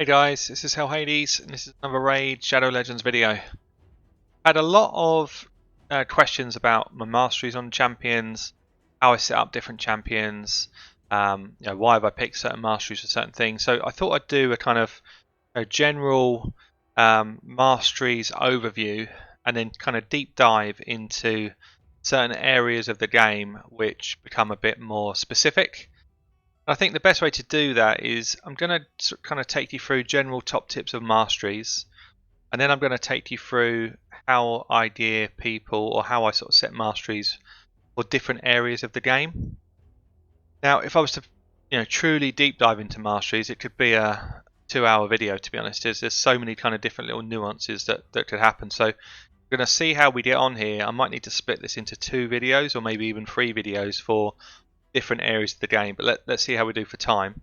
Hey guys, this is Hell Hades, and this is another Raid Shadow Legends video. I had a lot of questions about my masteries on champions, how I set up different champions, why have I picked certain masteries for certain things. So I thought I'd do a kind of a general masteries overview, and then kind of deep dive into certain areas of the game which become a bit more specific. I think the best way to do that is I'm going to kind of take you through general top tips of masteries, and then I'm going to take you through how I gear people, or how I sort of set masteries for different areas of the game. Now, if I was to truly deep dive into masteries, it could be a 2-hour video, to be honest. There's so many kind of different little nuances that could happen. So we're going to see how we get on here. I might need to split this into 2 videos or maybe even 3 videos for different areas of the game, but let's see how we do for time.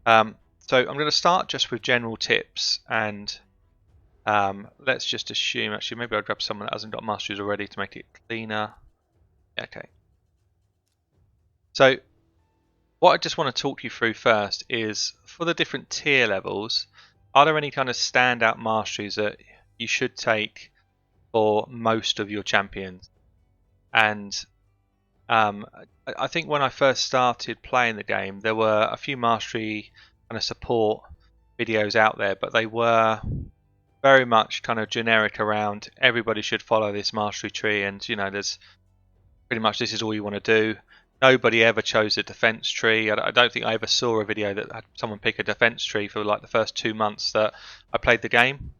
So I'm going to start just with general tips, and let's just assume, actually maybe I'll grab someone that hasn't got masteries already to make it cleaner. Okay. So what I just want to talk you through first is, for the different tier levels, are there any kind of standout masteries that you should take for most of your champions? And I think when I first started playing the game, there were a few mastery kind of support videos out there, but they were very much kind of generic around everybody should follow this mastery tree, and there's pretty much this is all you want to do. Nobody ever chose a defense tree. I don't think I ever saw a video that had someone pick a defense tree for like the first 2 months that I played the game.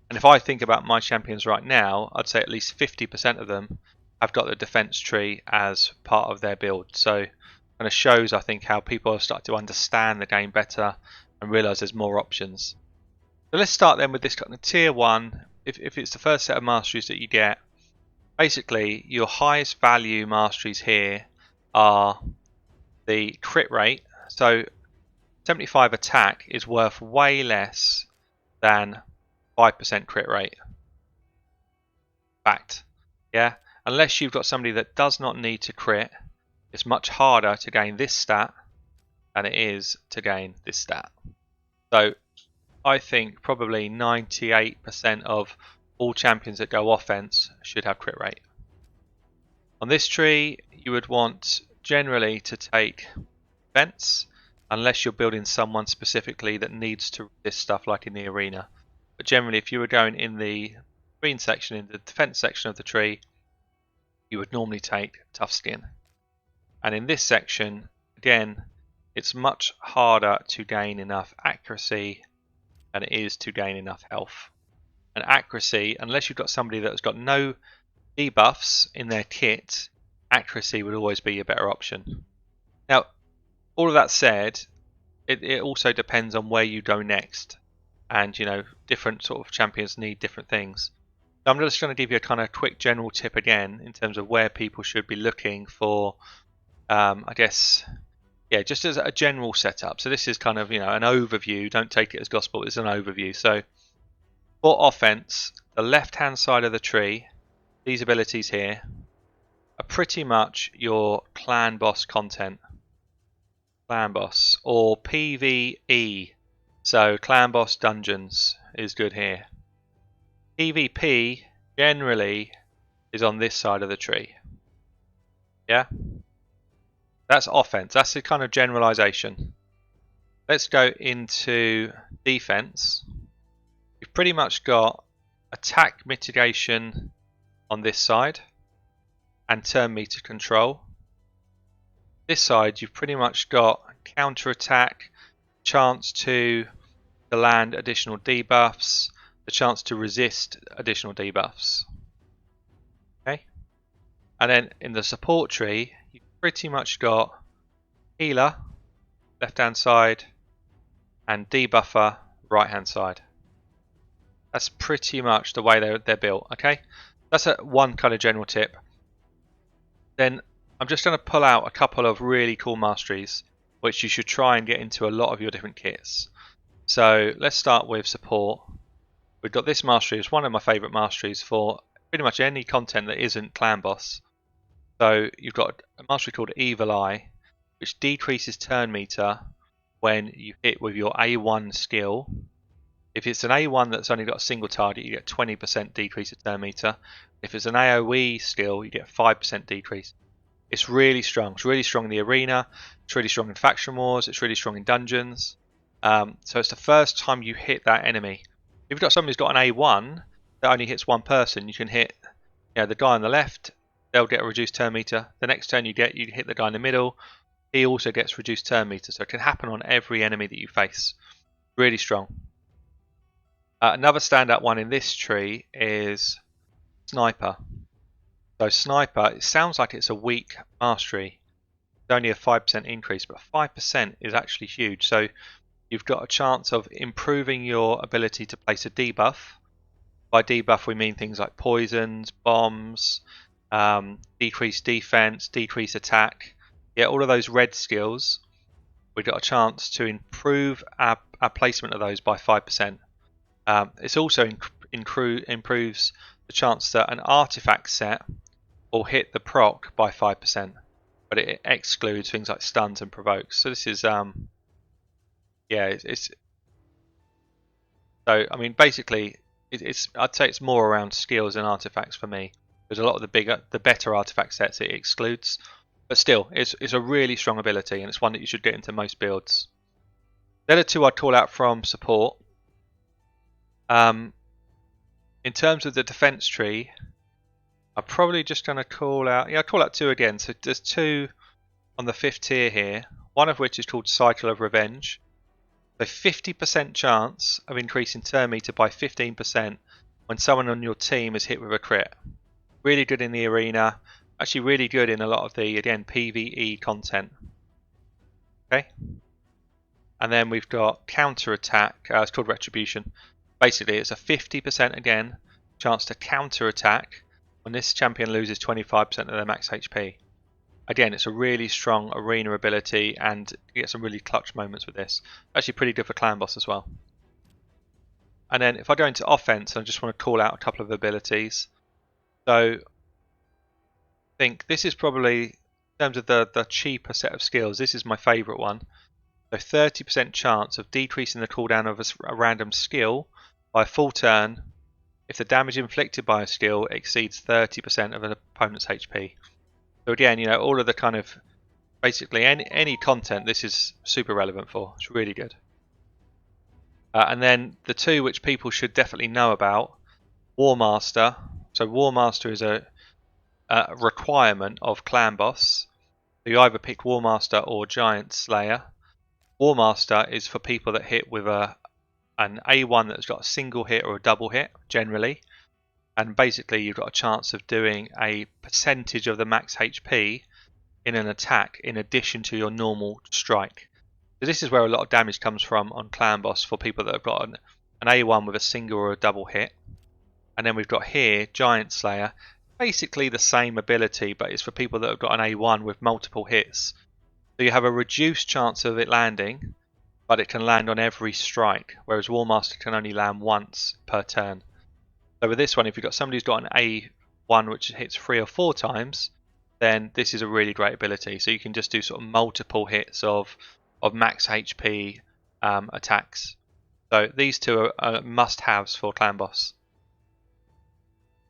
And if I think about my champions right now, I'd say at least 50% of them have got the defense tree as part of their build. So it kind of shows, I think, how people have started to understand the game better and realise there's more options. So let's start then with this kind of tier 1. If it's the first set of masteries that you get, basically your highest value masteries here are the crit rate. So 75 attack is worth way less than 5% crit rate. Fact. Yeah. Unless you've got somebody that does not need to crit, it's much harder to gain this stat than it is to gain this stat. So I think probably 98% of all champions that go offense should have crit rate. On this tree, you would want generally to take defense, unless you're building someone specifically that needs to resist stuff like in the arena. But generally, if you were going in the green section, in the defense section of the tree, you would normally take tough skin. And in this section, again, it's much harder to gain enough accuracy than it is to gain enough health. And accuracy, unless you've got somebody that's got no debuffs in their kit, accuracy would always be a better option. Now, all of that said, it also depends on where you go next. And, different sort of champions need different things. So I'm just going to give you a kind of quick general tip again in terms of where people should be looking for, I guess, just as a general setup. So this is kind of, an overview. Don't take it as gospel. It's an overview. So for offense, the left-hand side of the tree, these abilities here, are pretty much your clan boss content. Clan boss, or PvE. So clan boss dungeons is good here. PvP generally is on this side of the tree. Yeah? That's offense. That's the kind of generalization. Let's go into defense. You've pretty much got attack mitigation on this side and turn meter control. This side you've pretty much got counter attack, chance to land additional debuffs, the chance to resist additional debuffs. Okay, and then in the support tree, you've pretty much got healer left hand side and debuffer right hand side. That's pretty much the way they're built. Okay, that's one kind of general tip. Then I'm just going to pull out a couple of really cool masteries which you should try and get into a lot of your different kits. So let's start with support. We've got this mastery. It's one of my favourite masteries for pretty much any content that isn't clan boss. So you've got a mastery called Evil Eye, which decreases turn meter when you hit with your A1 skill If it's an A1 that's only got a single target, you get 20% decrease of turn meter. If it's an AoE skill, you get 5% decrease. It's really strong. It's really strong in the arena. It's really strong in faction wars. It's really strong in dungeons. So it's the first time you hit that enemy. If you've got somebody who's got an A1 that only hits one person, you can hit the guy on the left. They'll get a reduced turn meter. The next turn you hit the guy in the middle. He also gets reduced turn meter. So it can happen on every enemy that you face. Really strong. Another standout one in this tree is Sniper. So Sniper, it sounds like it's a weak mastery. It's only a 5% increase, but 5% is actually huge. So you've got a chance of improving your ability to place a debuff. By debuff we mean things like poisons, bombs, decreased defense, decreased attack. Yeah, all of those red skills, we've got a chance to improve our placement of those by 5%. It also improves the chance that an artifact set will hit the proc by 5%, but it excludes things like stuns and provokes. So this is it's so I mean basically I'd say it's more around skills and artifacts for me. There's a lot of the better artifact sets it excludes, but still it's a really strong ability and it's one that you should get into most builds. The other two I'd call out from support. In terms of the defense tree, I'm probably just going to call out, I'll call out two again. So there's two on the 5th tier here, one of which is called Cycle of Revenge. So 50% chance of increasing turn meter by 15% when someone on your team is hit with a crit. Really good in the arena, actually really good in a lot of the, again, PvE content. Okay. And then we've got Counter Attack, it's called Retribution. Basically it's a 50% again chance to counter attack when this champion loses 25% of their max HP. Again, it's a really strong arena ability and you get some really clutch moments with this. Actually pretty good for clan boss as well. And then if I go into offense, I just want to call out a couple of abilities. So I think this is probably, in terms of the cheaper set of skills, this is my favourite one. So 30% chance of decreasing the cooldown of a random skill by a full turn if the damage inflicted by a skill exceeds 30% of an opponent's HP. So again, all of the kind of, basically any content this is super relevant for. It's really good. And then the two which people should definitely know about, War Master. So War Master is a requirement of Clan Boss. So you either pick War Master or Giant Slayer. War Master is for people that hit with an A1 that's got a single hit or a double hit, generally. And basically you've got a chance of doing a percentage of the max HP in an attack in addition to your normal strike. So this is where a lot of damage comes from on Clan Boss for people that have got an A1 with a single or a double hit. And then we've got here Giant Slayer, basically the same ability, but it's for people that have got an A1 with multiple hits. So you have a reduced chance of it landing, but it can land on every strike, whereas War Master can only land once per turn. So with this one, if you've got somebody who's got an A1 which hits 3 or 4 times, then this is a really great ability. So you can just do sort of multiple hits of max HP attacks. So these two are must-haves for Clan Boss.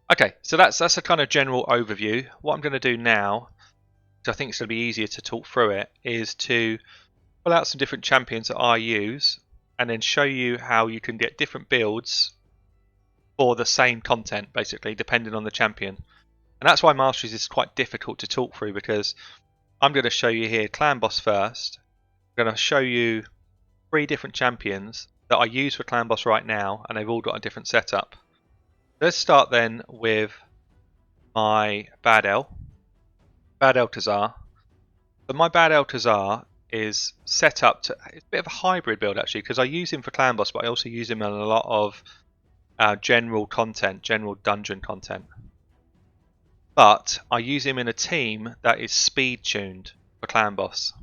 Okay, so that's a kind of general overview. What I'm going to do now, because I think it's going to be easier to talk through it, is to pull out some different champions that I use and then show you how you can get different builds for the same content, basically, depending on the champion. And that's why Masteries is quite difficult to talk through, because I'm going to show you here Clan Boss first. I'm going to show you 3 different champions that I use for Clan Boss right now, and they've all got a different setup. Let's start then with my Bad El Kazaar. So my Bad El Kazaar is set up to, it's a bit of a hybrid build actually, because I use him for Clan Boss, but I also use him in a lot of general content, general dungeon content. But I use him in a team that is speed tuned for Clan Boss.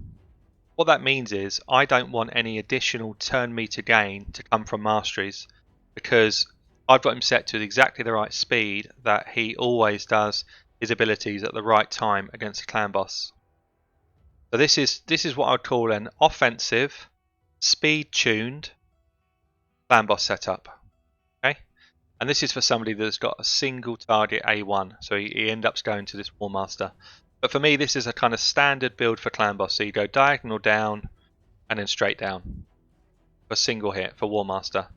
What that means is I don't want any additional turn meter gain to come from Masteries, because I've got him set to exactly the right speed that he always does his abilities at the right time against a Clan Boss. So this is what I'd call an offensive, speed tuned clan boss setup. Okay, and this is for somebody that's got a single target A1, so he ends up going to this War Master. But for me, this is a kind of standard build for clan boss. So you go diagonal down and then straight down for single hit for War Master.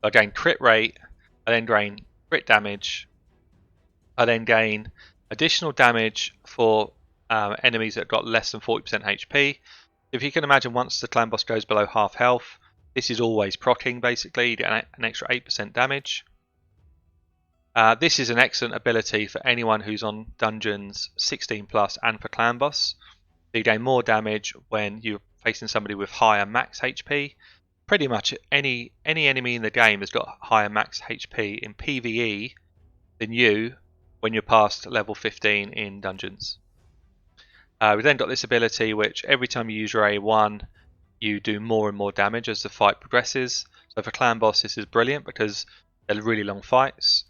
I gain crit rate, I then gain crit damage, I then gain additional damage for enemies that got less than 40% HP. If you can imagine, once the clan boss goes below half health, this is always proccing basically. You get an extra 8% damage. This is an excellent ability for anyone who's on dungeons 16 plus and for clan boss. So you gain more damage when you're facing somebody with higher max HP. Pretty much any enemy in the game has got higher max HP in PvE than you when you're past level 15 in dungeons. We've then got this ability which every time you use your A1 you do more and more damage as the fight progresses. So for clan boss this is brilliant because they're really long fights.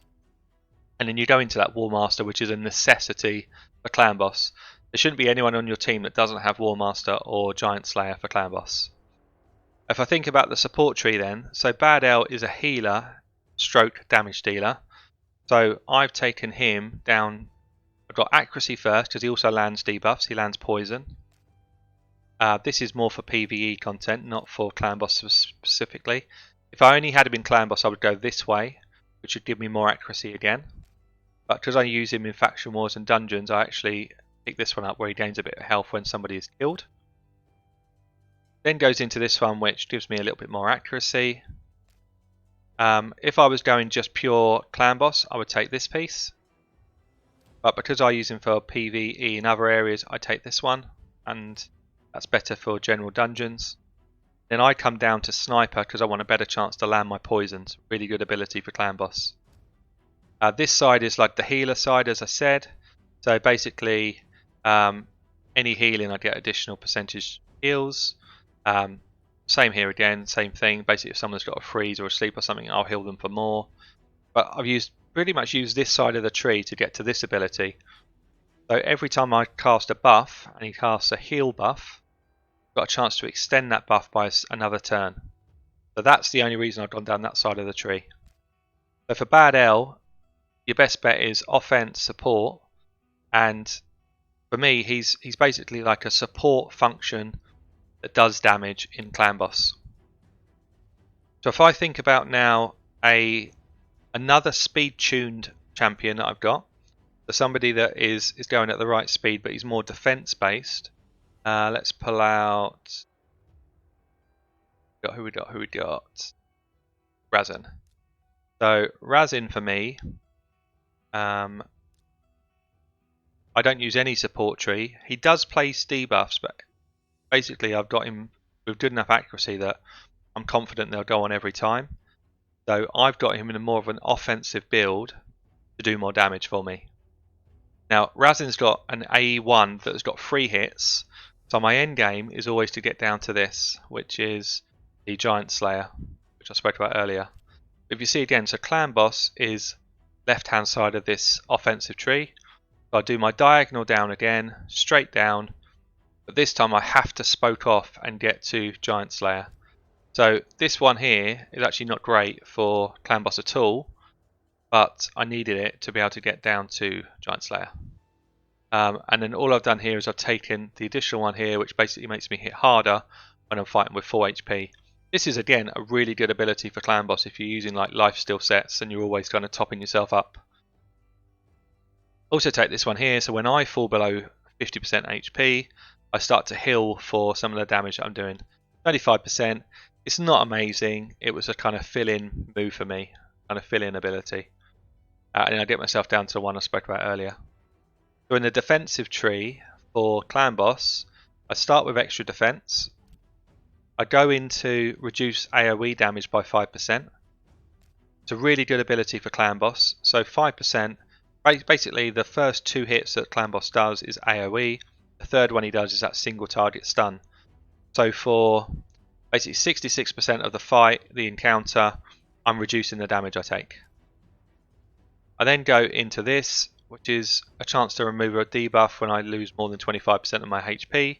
And then you go into that War Master, which is a necessity for clan boss. There shouldn't be anyone on your team that doesn't have War Master or Giant Slayer for clan boss. If I think about the support tree then, so Bad L is a healer stroke damage dealer. So I've taken him down. I've got accuracy first because he also lands debuffs, he lands poison. This is more for PvE content, not for clan boss specifically. If I only had him in clan boss I would go this way, which would give me more accuracy again. But because I use him in faction wars and dungeons, I actually pick this one up where he gains a bit of health when somebody is killed. Then goes into this one which gives me a little bit more accuracy. If I was going just pure clan boss, I would take this piece. But because I use him for PvE in other areas, I take this one, and that's better for general dungeons. Then I come down to sniper because I want a better chance to land my poisons. Really good ability for clan boss. This side is like the healer side, as I said. So basically, any healing I get additional percentage heals. Same here again, same thing. Basically, if someone's got a freeze or a sleep or something, I'll heal them for more. But I've pretty much used this side of the tree to get to this ability. So every time I cast a buff and he casts a heal buff, I've got a chance to extend that buff by another turn. So that's the only reason I've gone down that side of the tree. So for Bad L, your best bet is offense support, and for me he's basically like a support function that does damage in clan boss. So if I think about now another speed tuned champion that I've got, so somebody that is going at the right speed but he's more defense based, let's pull out who we got Rhazin. So Rhazin for me, I don't use any support tree. He does place debuffs, but basically I've got him with good enough accuracy that I'm confident they'll go on every time. So I've got him in more of an offensive build to do more damage for me. Now Rhazin's got an A1 that's got 3 hits, so my end game is always to get down to this, which is the Giant Slayer, which I spoke about earlier. If you see again, so clan boss is left hand side of this offensive tree. So I do my diagonal down again, straight down, but this time I have to spoke off and get to Giant Slayer. So this one here is actually not great for clan boss at all, but I needed it to be able to get down to Giant Slayer. And then all I've done here is I've taken the additional one here, which basically makes me hit harder when I'm fighting with 4 HP. This is again a really good ability for clan boss if you're using like lifesteal sets and you're always kind of topping yourself up. Also take this one here, so when I fall below 50% HP, I start to heal for some of the damage that I'm doing. 35%, it's not amazing, it was a kind of fill-in move for me, kind of fill-in ability. And I get myself down to the one I spoke about earlier. So in the defensive tree for clan boss, I start with extra defense. I go into reduce AoE damage by 5%. It's a really good ability for clan boss. So 5%, basically the first 2 hits that clan boss does is AoE. The third one he does is that single target stun. So for basically 66% of the fight, the encounter, I'm reducing the damage I take. I then go into this, which is a chance to remove a debuff when I lose more than 25% of my HP.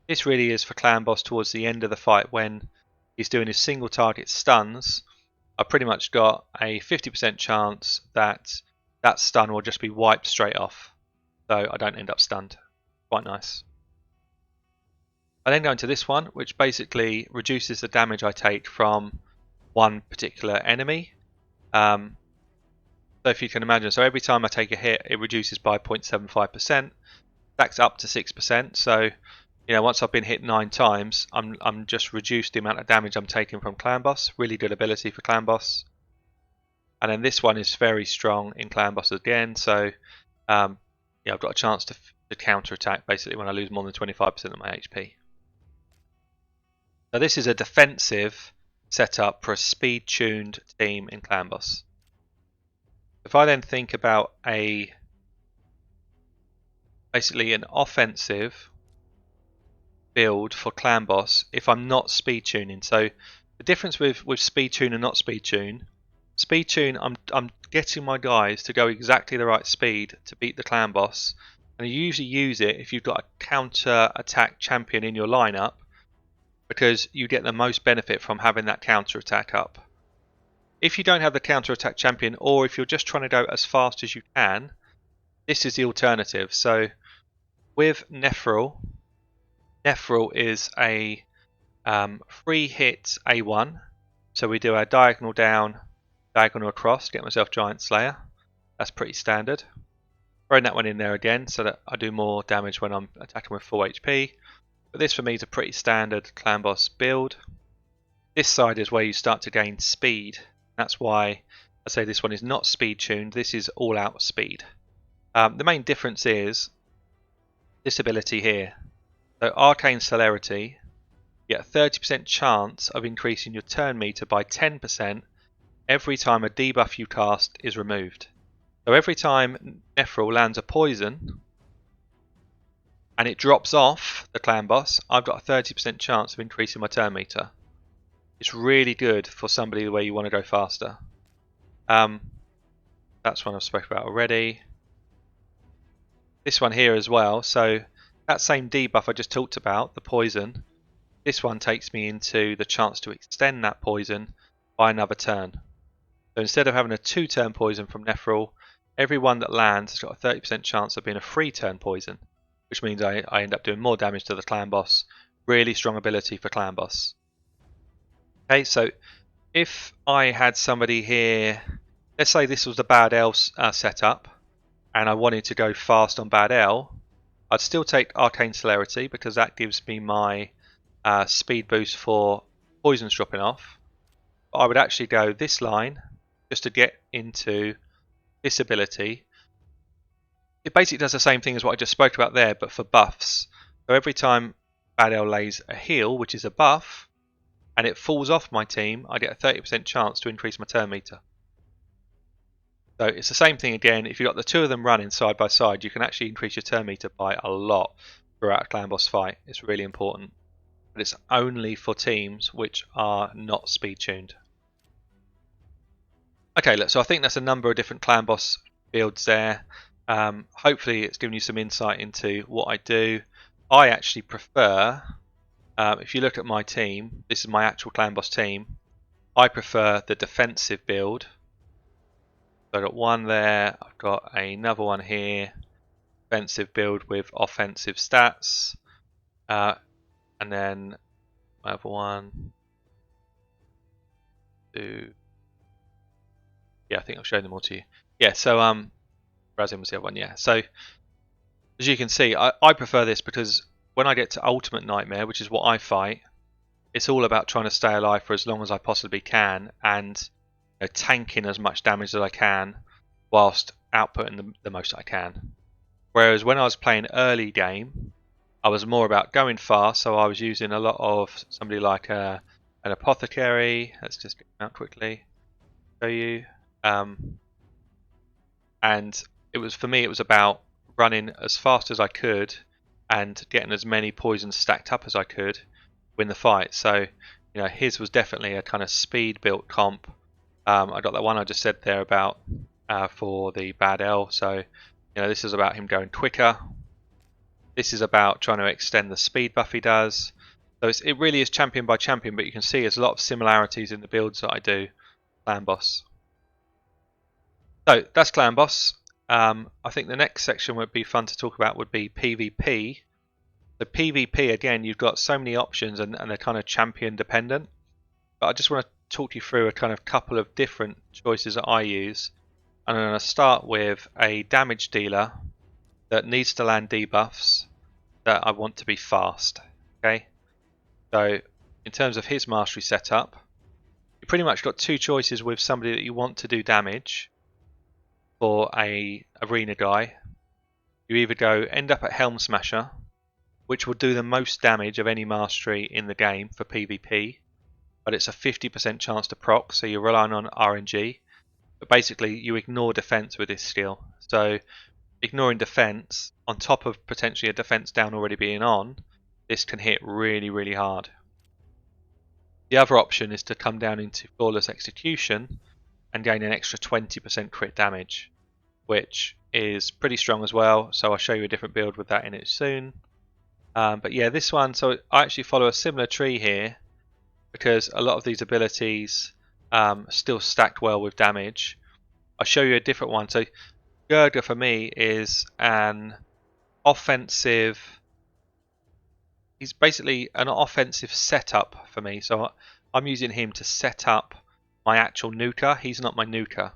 This really is for clan boss towards the end of the fight when he's doing his single target stuns I've pretty much got a 50% chance that that stun will just be wiped straight off, so I don't end up stunned. Quite nice. I then go into this one, which basically reduces the damage I take from one particular enemy. So if you can imagine, so every time I take a hit, it reduces by 0.75%, stacks up to 6%. So once I've been hit 9 times, I'm just reduced the amount of damage I'm taking from Clan Boss. Really good ability for Clan Boss. And then this one is very strong in Clan Boss again. So I've got a chance to counter attack basically when I lose more than 25% of my HP. Now this is a defensive setup for a speed-tuned team in Clan Boss. If I then think about basically an offensive build for Clan Boss, if I'm not speed tuning. So the difference with speed tune and not speed tune, I'm getting my guys to go exactly the right speed to beat the Clan Boss, and you usually use it if you've got a counter attack champion in your lineup, because you get the most benefit from having that counter attack up. If you don't have the counter attack champion, or if you're just trying to go as fast as you can, this is the alternative. So with Netheril is a free hit A1. So we do our diagonal down, diagonal across, get myself Giant Slayer. That's pretty standard. Throwing that one in there again so that I do more damage when I'm attacking with full HP. But this for me is a pretty standard Clan Boss build. This side is where you start to gain speed. That's why I say this one is not speed tuned. This is all out speed. The main difference is this ability here. So Arcane Celerity, you get a 30% chance of increasing your turn meter by 10% every time a debuff you cast is removed. So every time Netheril lands a poison and it drops off the Clan Boss, I've got a 30% chance of increasing my turn meter. It's really good for somebody where you want to go faster. That's one I've spoken about already. This one here as well, so that same debuff I just talked about, the poison, this one takes me into the chance to extend that poison by another turn. So instead of having a 2-turn poison from Netheril, every one that lands has got a 30% chance of being a 3-turn poison, which means I end up doing more damage to the Clan Boss. Really strong ability for Clan Boss. Okay, so if I had somebody here, let's say this was the Bad L setup, and I wanted to go fast on Bad L, I'd still take Arcane Celerity because that gives me my speed boost for poisons dropping off. But I would actually go this line just to get into this ability. It basically does the same thing as what I just spoke about there, but for buffs. So every time Bad L lays a heal, which is a buff, and it falls off my team, I get a 30% chance to increase my turn meter. So it's the same thing again. If you've got the two of them running side by side, you can actually increase your turn meter by a lot throughout a Clan Boss fight. It's really important. But it's only for teams which are not speed tuned. Okay, look, so I think that's a number of different Clan Boss builds there. Hopefully it's given you some insight into what I do. I actually prefer, if you look at my team, this is my actual Clan Boss team, I prefer the defensive build. So I've got one there, I've got another one here, defensive build with offensive stats, and then my other one, two, yeah, I think I've shown them all to you. Yeah, so Rhazin was the other one, yeah. So as you can see, I prefer this because when I get to Ultimate Nightmare, which is what I fight, it's all about trying to stay alive for as long as I possibly can and tanking as much damage as I can whilst outputting the most I can. Whereas when I was playing early game, I was more about going fast, so I was using a lot of somebody like an Apothecary. Let's just get out quickly, show you. And it was, for me, it was about running as fast as I could and getting as many poisons stacked up as I could win the fight. So his was definitely a kind of speed built comp. I got that one I just said there about for the Bad L. So this is about him going quicker. This is about trying to extend the speed buff he does. So it really is champion by champion, but you can see there's a lot of similarities in the builds that I do. clan boss. So that's clan boss. I think the next section would be fun to talk about would be PvP. The PvP, again, you've got so many options and they're kind of champion dependent. But I just want to talk you through a kind of couple of different choices that I use. And I'm going to start with a damage dealer that needs to land debuffs that I want to be fast. Okay, so in terms of his mastery setup, you pretty much got two choices with somebody that you want to do damage for a arena guy. You either go end up at Helm Smasher, which will do the most damage of any mastery in the game for PvP, but it's a 50% chance to proc, so you're relying on RNG. But basically, you ignore defense with this skill. So, ignoring defense, on top of potentially a defense down already being on, this can hit really, really hard. The other option is to come down into Flawless Execution and gain an extra 20% crit damage, which is pretty strong as well. So I'll show you a different build with that in it soon. But yeah, this one, so I actually follow a similar tree here because a lot of these abilities still stacked well with damage. I'll show you a different one. So Gurgoh for me is an offensive. He's basically an offensive setup for me. So I'm using him to set up my actual nuker. He's not my nuker.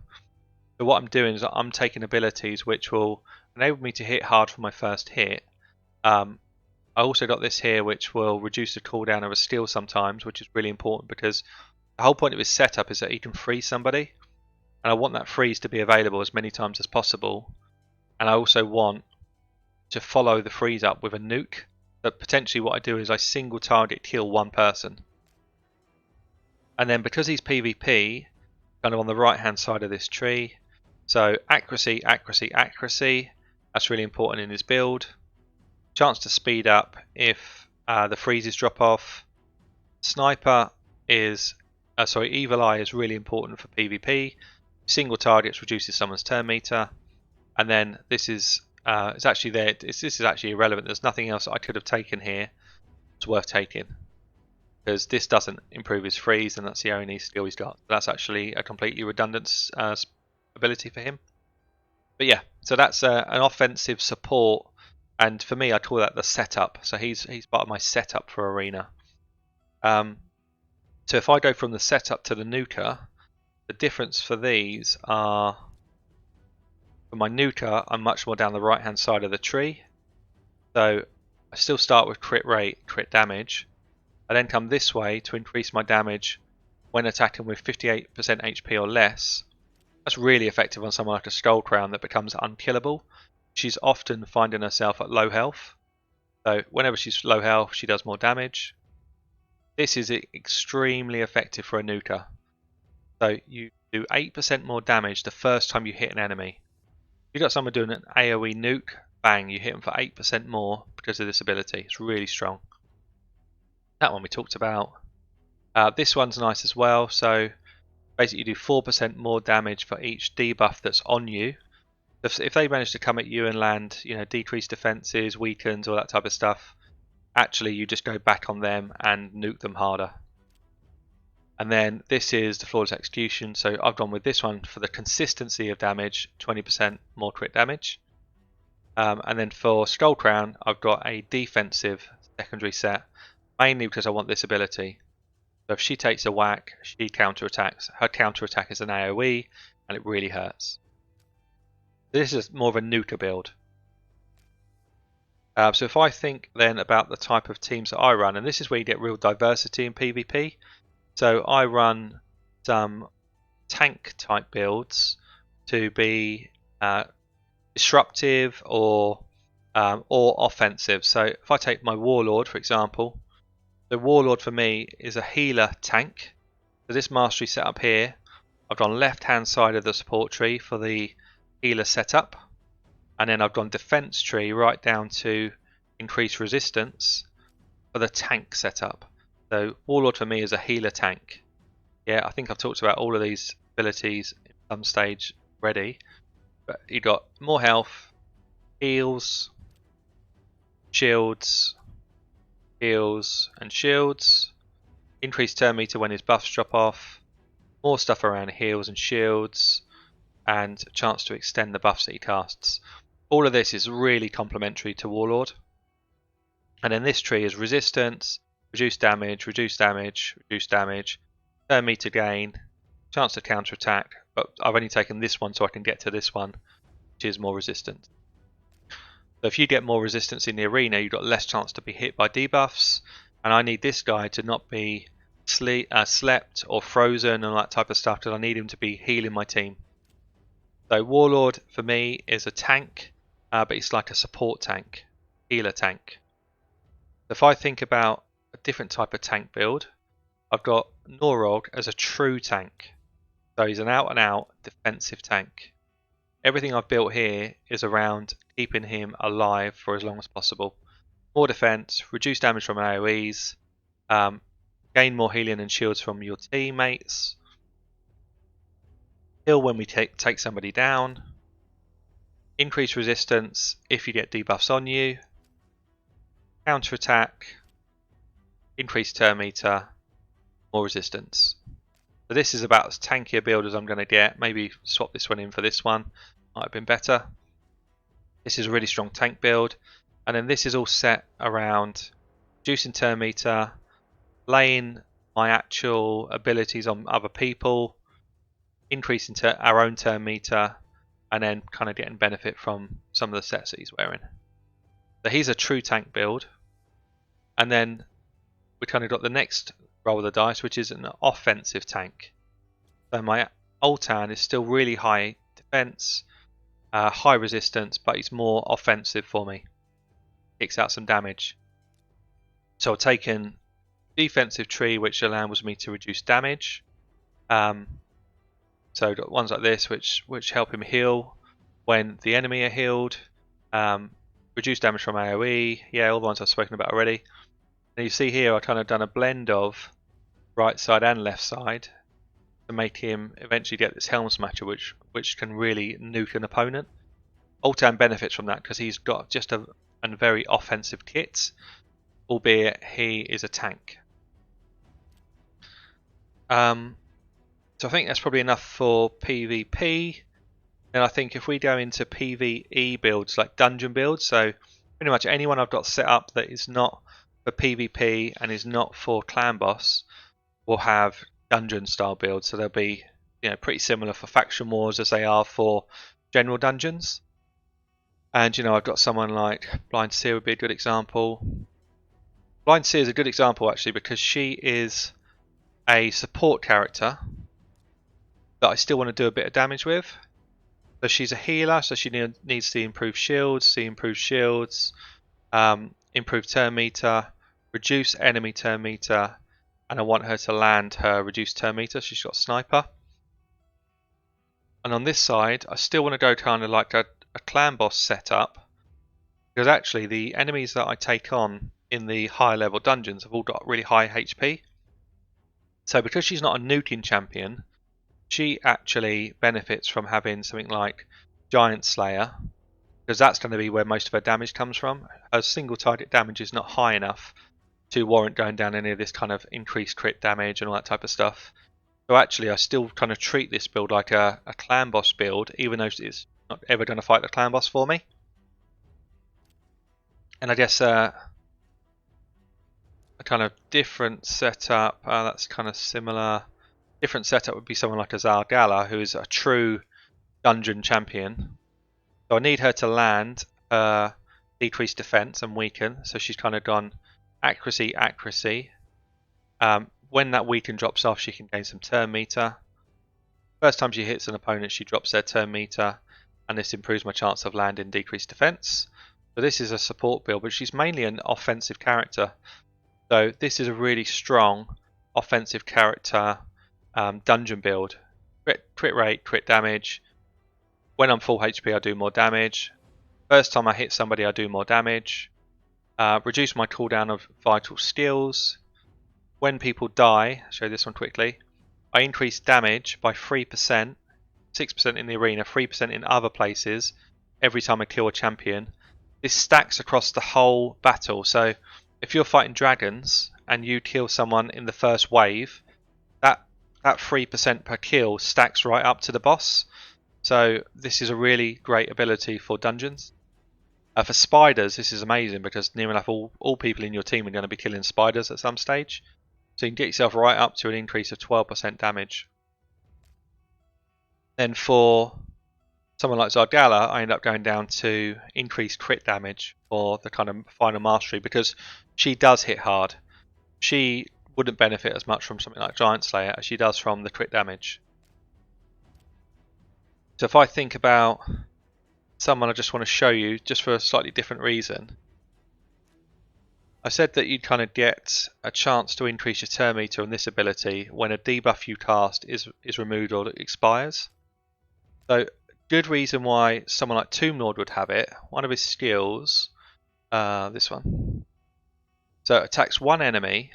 So what I'm doing is I'm taking abilities which will enable me to hit hard for my first hit. I also got this here which will reduce the cooldown of a steal sometimes, which is really important because the whole point of his setup is that he can freeze somebody. And I want that freeze to be available as many times as possible. And I also want to follow the freeze up with a nuke. But potentially what I do is I single target kill one person. And then because he's PvP, kind of on the right hand side of this tree, so accuracy, accuracy, accuracy, that's really important in his build. Chance to speed up if the freezes drop off. Sniper is, Evil Eye is really important for PvP. Single targets reduces someone's turn meter. And then this is it's actually there. This is actually irrelevant. There's nothing else I could have taken here. It's worth taking because this doesn't improve his freeze, and that's the only skill he's got. That's actually a completely redundant ability for him. But yeah, so that's an offensive support, and for me, I call that the setup. So he's part of my setup for arena. So if I go from the setup to the nuker, the difference for these are. For my nuker, I'm much more down the right hand side of the tree. So I still start with crit rate, crit damage. I then come this way to increase my damage when attacking with 58% HP or less. That's really effective on someone like a Skullcrown that becomes unkillable. She's often finding herself at low health. So whenever she's low health, she does more damage. This is extremely effective for a nuker. So you do 8% more damage the first time you hit an enemy. You've got someone doing an AoE nuke, bang, you hit them for 8% more because of this ability. It's really strong. That one we talked about. This one's nice as well. So basically you do 4% more damage for each debuff that's on you. If they manage to come at you and land, decreased defenses, weakens, all that type of stuff, actually you just go back on them and nuke them harder. And then this is the Flawless Execution, so I've gone with this one for the consistency of damage, 20% more crit damage. And then for Skullcrown, I've got a defensive secondary set, mainly because I want this ability. So if she takes a whack, she counterattacks. Her counterattack is an AoE, and it really hurts. This is more of a nuker build. So if I think then about the type of teams that I run, and this is where you get real diversity in PvP. So I run some tank type builds to be disruptive or offensive. So if I take my Warlord for example, the Warlord for me is a healer tank. So this mastery setup here, I've gone left hand side of the support tree for the healer setup, and then I've gone defense tree right down to increase resistance for the tank setup. So Warlord for me is a healer tank. Yeah, I think I've talked about all of these abilities at some stage already. But you got more health, heals, shields, heals and shields. Increased turn meter when his buffs drop off. more stuff around heals and shields, and a chance to extend the buffs that he casts. All of this is really complementary to Warlord. And then this tree is resistance, reduce damage, reduce damage, reduce damage, turn meter gain, chance to counter attack, but I've only taken this one so I can get to this one, which is more resistant. So if you get more resistance in the arena, you've got less chance to be hit by debuffs, and I need this guy to not be slept or frozen and that type of stuff, because I need him to be healing my team. So Warlord for me is a tank, but it's like a support tank, healer tank. If I think about a different type of tank build, I've got Norog as a true tank. So he's an out and out defensive tank. Everything I've built here is around keeping him alive for as long as possible. More defense, reduce damage from AoEs, gain more healing and shields from your teammates, heal when we take somebody down, increase resistance if you get debuffs on you, counter attack, increase turn meter, more resistance. So this is about as tanky a build as I'm going to get. Maybe swap this one in for this one, might have been better. This is a really strong tank build, and then this is all set around reducing turn meter, laying my actual abilities on other people, increasing our own turn meter, and then kind of getting benefit from some of the sets that he's wearing. So he's a true tank build. And then we kind of got the next roll of the dice, which is an offensive tank. So my Altan is still really high defense, high resistance, but he's more offensive for me. Kicks out some damage. So I've taken defensive tree, which allows me to reduce damage. So got ones like this, which help him heal when the enemy are healed. Reduce damage from AoE. Yeah, all the ones I've spoken about already. And you see here, I've kind of done a blend of right side and left side to make him eventually get this Helm Smasher, which can really nuke an opponent. Altan benefits from that because he's got just a very offensive kit, albeit he is a tank. So I think that's probably enough for PvP. And I think if we go into PvE builds, like dungeon builds, so pretty much anyone I've got set up that is not for PvP and is not for clan boss will have dungeon style builds. So they'll be pretty similar for faction wars as they are for general dungeons. And I've got someone like Blind Seer would be a good example. Blind Seer is a good example actually because she is a support character that I still want to do a bit of damage with. So she's a healer, so she needs to improve shields, improve turn meter, reduce enemy turn meter, and I want her to land her reduced turn meter. She's got sniper. And on this side, I still want to go kind of like a clan boss setup, because actually the enemies that I take on in the higher level dungeons have all got really high HP. So because she's not a nuking champion, she actually benefits from having something like Giant Slayer, because that's going to be where most of her damage comes from. Her single target damage is not high enough to warrant going down any of this kind of increased crit damage and all that type of stuff. So actually I still kind of treat this build like a clan boss build, even though it's not ever going to fight the clan boss for me. And I guess a kind of different setup, that's kind of similar. Different setup would be someone like a Zargala, who is a true dungeon champion. So I need her to land decrease defense and weaken. So she's kind of gone accuracy. When that weaken drops off, she can gain some turn meter. First time she hits an opponent, she drops their turn meter, and this improves my chance of landing decreased defense. So this is a support build, but she's mainly an offensive character. So this is a really strong offensive character dungeon build. Crit rate, crit damage. When I'm full HP, I do more damage. First time I hit somebody, I do more damage. Reduce my cooldown of vital skills. When people die, I'll show this one quickly, I increase damage by 3%, 6% in the arena, 3% in other places every time I kill a champion. This stacks across the whole battle. So if you're fighting dragons and you kill someone in the first wave, that 3% per kill stacks right up to the boss. So this is a really great ability for dungeons. For spiders, this is amazing because near enough all people in your team are going to be killing spiders at some stage. So you can get yourself right up to an increase of 12% damage. Then for someone like Zargala, I end up going down to increased crit damage for the kind of final mastery because she does hit hard. She wouldn't benefit as much from something like Giant Slayer as she does from the crit damage. So if I think about someone I just want to show you, just for a slightly different reason. I said that you'd kind of get a chance to increase your turn meter on this ability when a debuff you cast is removed or expires. So, good reason why someone like Tomb Lord would have it. One of his skills, this one. So, it attacks one enemy,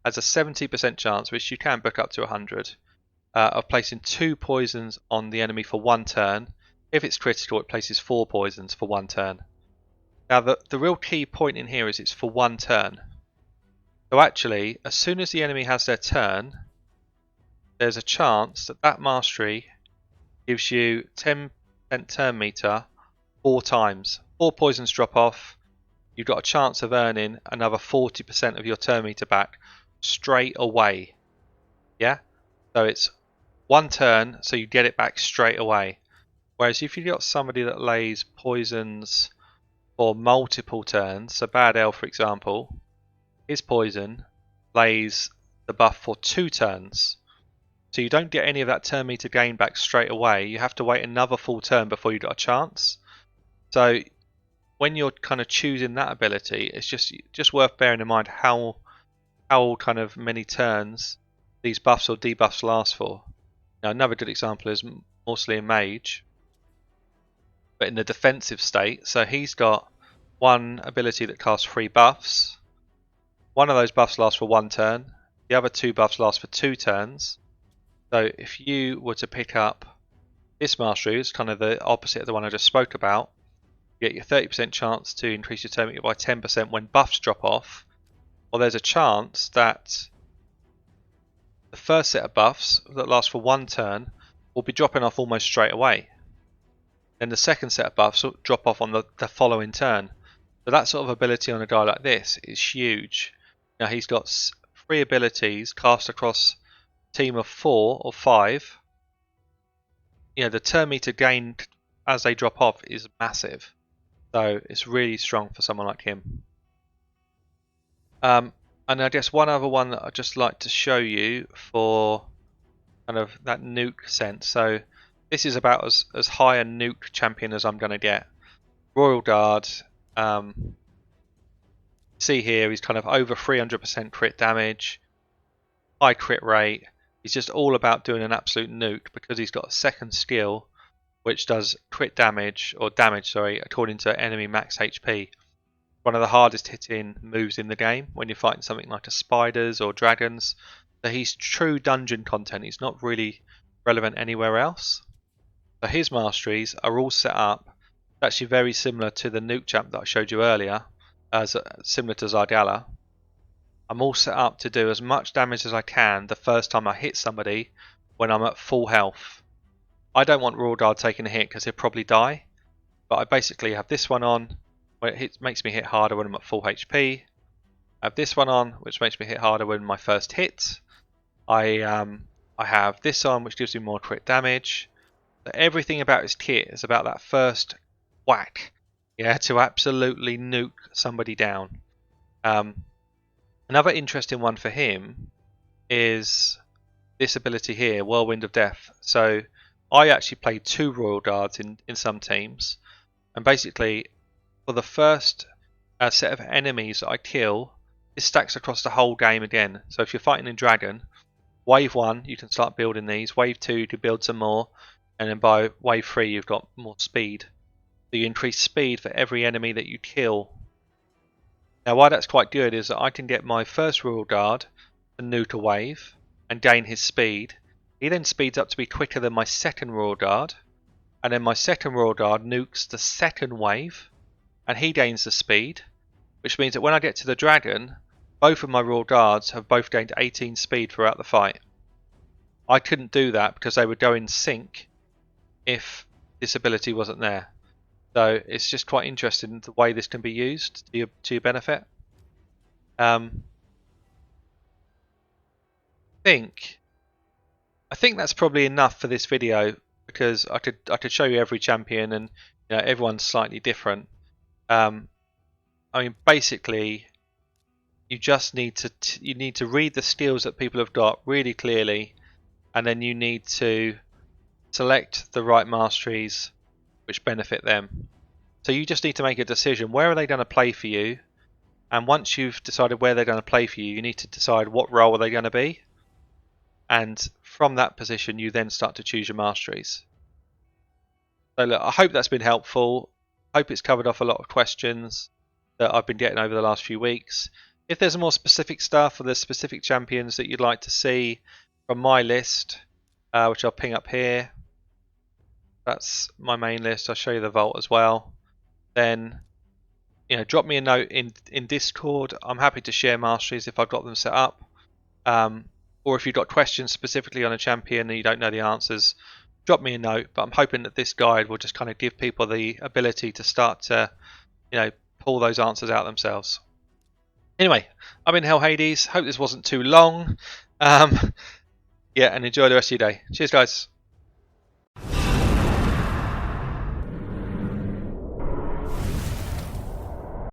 has a 70% chance, which you can book up to 100, of placing 2 poisons on the enemy for 1 turn. If it's critical, it places 4 poisons for 1 turn. Now, the real key point in here is it's for 1 turn. So actually, as soon as the enemy has their turn, there's a chance that that mastery gives you 10% turn meter 4 times. 4 poisons drop off, you've got a chance of earning another 40% of your turn meter back straight away. Yeah? So it's 1 turn, so you get it back straight away. Whereas if you've got somebody that lays poisons for multiple turns, so Bad Elf for example, his poison lays the buff for 2 turns. So you don't get any of that turn meter gain back straight away, you have to wait another full turn before you got a chance. So when you're kind of choosing that ability, it's just worth bearing in mind how kind of many turns these buffs or debuffs last for. Now another good example is Mausoleum Mage, but in the defensive state. So he's got one ability that casts 3 buffs. One of those buffs lasts for 1 turn. The other 2 buffs last for 2 turns. So if you were to pick up this mastery, it's kind of the opposite of the one I just spoke about. You get your 30% chance to increase your turn meter by 10% when buffs drop off. Well, there's a chance that the first set of buffs that last for 1 turn will be dropping off almost straight away. Then the second set of buffs will drop off on the following turn. So that sort of ability on a guy like this is huge. Now he's got 3 abilities cast across a team of 4 or 5. You know, the turn meter gained as they drop off is massive. So it's really strong for someone like him. And I guess one other one that I'd just like to show you for kind of that nuke sense. So this is about as high a nuke champion as I'm going to get. Royal Guard. See here, he's kind of over 300% crit damage, high crit rate. He's just all about doing an absolute nuke because he's got a second skill which does crit damage, or damage, sorry, according to enemy max HP. One of the hardest hitting moves in the game when you're fighting something like a spiders or dragons. So he's true dungeon content. He's not really relevant anywhere else. So his masteries are all set up actually very similar to the nuke champ that I showed you earlier, as similar to Zargala. I'm all set up to do as much damage as I can the first time I hit somebody when I'm at full health. I don't want Royal Guard taking a hit because he'll probably die, but I basically have this one on where it makes me hit harder when I'm at full HP. I have this one on which makes me hit harder when my first hit. I have this on which gives me more crit damage. So everything about his kit is about that first whack, yeah, to absolutely nuke somebody down. Another interesting one for him is this ability here, Whirlwind of Death. So I actually played 2 Royal Guards in some teams, and basically for the first set of enemies that I kill, this stacks across the whole game again. So if you're fighting in Dragon, wave 1 you can start building these, wave 2 you can build some more, and then by wave 3 you've got more speed. So you increase speed for every enemy that you kill. Now why that's quite good is that I can get my first Royal Guard to nuke a wave and gain his speed. He then speeds up to be quicker than my second Royal Guard, and then my second Royal Guard nukes the second wave and he gains the speed, which means that when I get to the dragon, both of my Royal Guards have both gained 18 speed throughout the fight. I couldn't do that because they would go in sync if this ability wasn't there. So it's just quite interesting the way this can be used to your benefit. I think that's probably enough for this video, because I could show you every champion, and everyone's slightly different. I mean, basically, you just need to read the skills that people have got really clearly, and then you need to select the right masteries which benefit them. So you just need to make a decision: where are they going to play for you? And once you've decided where they're going to play for you, you need to decide what role are they going to be. And from that position, you then start to choose your masteries. So look, I hope that's been helpful. I hope it's covered off a lot of questions that I've been getting over the last few weeks. If there's more specific stuff, or there's specific champions that you'd like to see from my list, which I'll ping up here, that's my main list. I'll show you the vault as well. Then drop me a note in Discord. I'm happy to share masteries if I've got them set up. Or if you've got questions specifically on a champion and you don't know the answers, drop me a note. But I'm hoping that this guide will just kind of give people the ability to start to, pull those answers out themselves. Anyway, I've been Hell Hades. Hope this wasn't too long. Yeah, and enjoy the rest of your day. Cheers, guys.